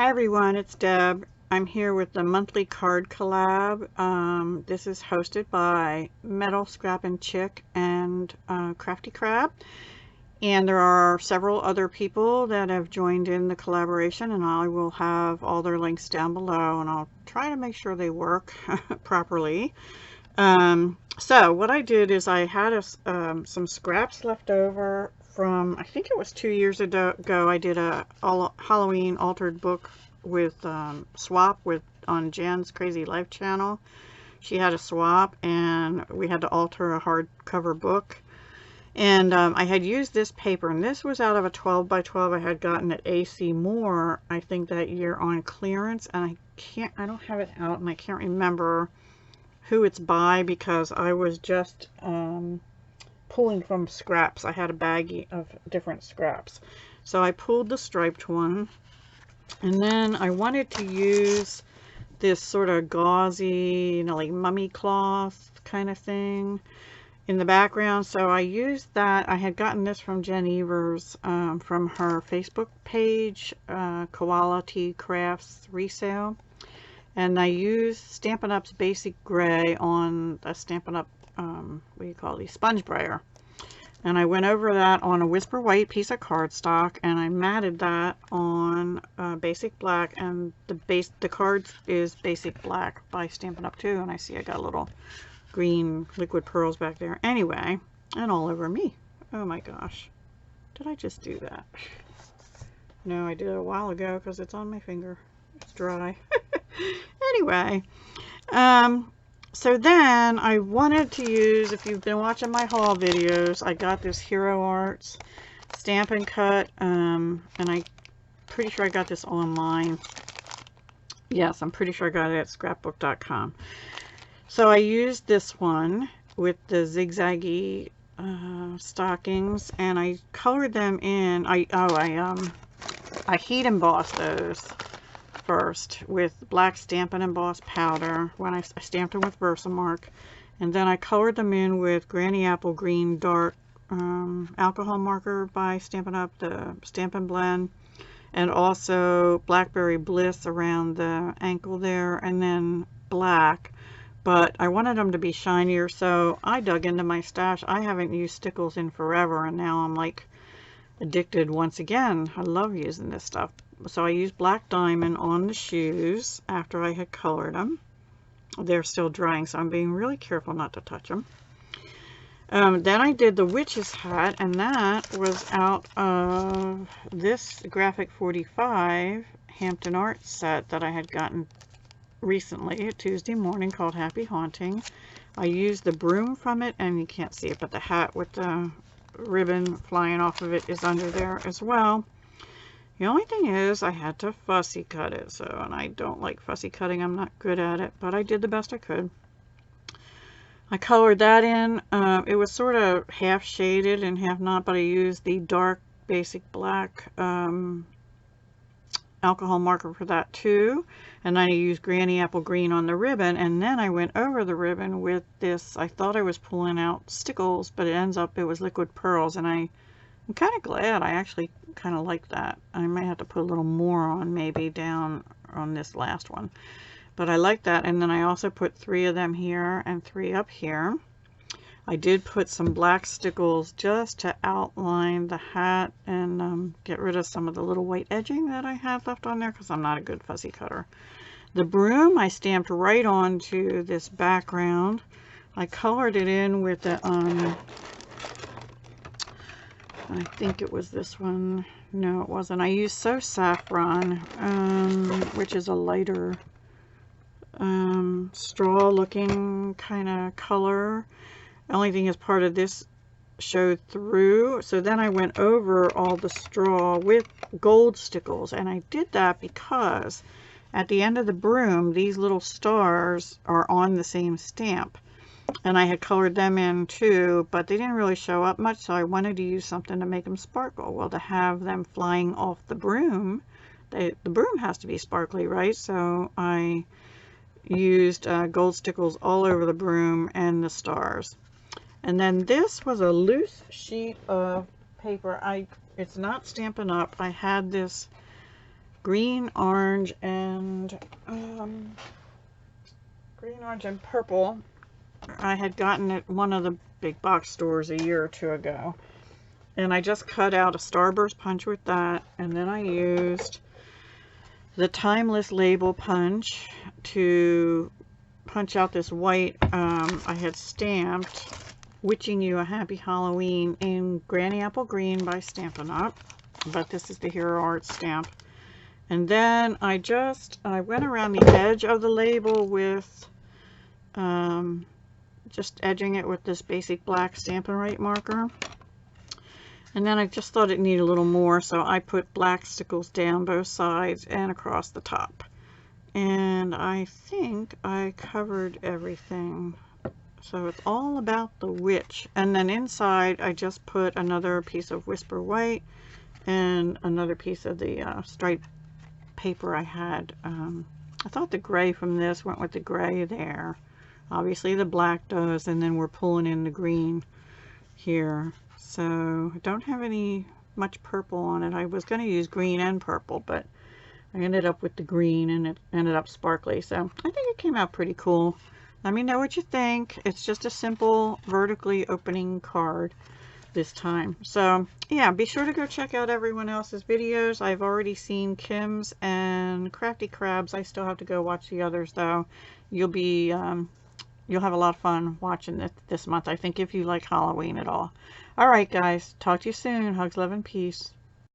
Hi everyone, it's Deb. I'm here with the monthly card collab. This is hosted by Metalscrappinchick and Crafty Crab. And there are several other people that have joined in the collaboration, and I will have all their links down below, and I'll try to make sure they work properly. So what I did is I had some scraps left over from, I think it was 2 years ago. I did a Halloween altered book with swap with on Jan's Crazy Life channel. She had a swap and we had to alter a hardcover book. And I had used this paper, and this was out of a 12 by 12 I had gotten at AC Moore, I think that year, on clearance. And I don't have it out, and I can't remember who it's by because I was just pulling from scraps. I had a baggie of different scraps. So I pulled the striped one, and then I wanted to use this sort of gauzy, you know, like mummy cloth kind of thing in the background. So I used that. I had gotten this from Jen Evers from her Facebook page, Quality Crafts Resale. And I used Stampin' Up's Basic Gray on a Stampin' Up, what do you call these, sponge brayer. And I went over that on a Whisper White piece of cardstock, and I matted that on Basic Black, and the card is Basic Black by Stampin' Up too. And I see I got little green liquid pearls back there. Anyway, and all over me. Oh my gosh. Did I just do that? No, I did it a while ago because it's on my finger. It's dry. Anyway, so then I wanted to use, if you've been watching my haul videos, I got this Hero Arts Stamp and Cut, and I'm pretty sure I got this online. Yes, I'm pretty sure I got it at scrapbook.com. So I used this one with the zigzaggy stockings, and I colored them in. I heat embossed those first with black Stampin' Emboss powder when I stamped them with Versamark, and then I colored them in with Granny Apple Green Dark alcohol marker by Stampin' Up, the Stampin' Blend, and also Blackberry Bliss around the ankle there, and then black. But I wanted them to be shinier, so I dug into my stash. I haven't used stickles in forever, and now I'm like addicted once again. I love using this stuff. So I used Black Diamond on the shoes after I had colored them. They're still drying, so I'm being really careful not to touch them. Then I did the witch's hat, and that was out of this Graphic 45 Hampton Art set that I had gotten recently, Tuesday morning, called Happy Haunting. I used the broom from it, and you can't see it, but the hat with the ribbon flying off of it is under there as well. The only thing is I had to fussy cut it, and I don't like fussy cutting. I'm not good at it, but I did the best I could. I colored that in. It was sort of half shaded and half not, but I used the dark Basic Black alcohol marker for that too, and then I used Granny Apple Green on the ribbon, and then I went over the ribbon with this. I thought I was pulling out stickles, but it was liquid pearls, and I'm kind of glad. I actually kind of like that. I might have to put a little more on, maybe down on this last one, but I like that. And then I also put 3 of them here and 3 up here. I did put some black stickles just to outline the hat and get rid of some of the little white edging that I had left on there, because I'm not a good fussy cutter. The broom I stamped right onto this background. I colored it in with the I think it was this one. No, it wasn't. I used So Saffron, which is a lighter straw looking kind of color. The only thing is part of this showed through, so then I went over all the straw with gold stickles, and I did that because at the end of the broom these little stars are on the same stamp, and I had colored them in too, but they didn't really show up much, so I wanted to use something to make them sparkle. Well, to have them flying off the broom, the broom has to be sparkly, right? So I used gold stickles all over the broom and the stars. And then this was a loose sheet of paper. It's not Stampin' Up. I had this green, orange, and purple. I had gotten at one of the big box stores a year or two ago. And I just cut out a starburst punch with that, and then I used the timeless label punch to punch out this white. I had stamped Wishing You a Happy Halloween in Granny Apple Green by Stampin' Up, but this is the Hero Art stamp. And then I went around the edge of the label with just edging it with this basic black Stampin' Right marker. And then I just thought it needed a little more, so I put black stickles down both sides and across the top. And I think I covered everything. So it's all about the witch. And then inside I just put another piece of Whisper White and another piece of the striped paper I had. I thought the gray from this went with the gray there. Obviously the black does, and then we're pulling in the green here. So I don't have much purple on it. I was going to use green and purple, but I ended up with the green and it ended up sparkly. So I think it came out pretty cool. Let me know what you think. It's just a simple vertically opening card this time. So yeah, be sure to go check out everyone else's videos. I've already seen Kim's and Crafty Crab's. I still have to go watch the others though. You'll have a lot of fun watching it this month, I think, if you like Halloween at all. All right, guys. Talk to you soon. Hugs, love, and peace.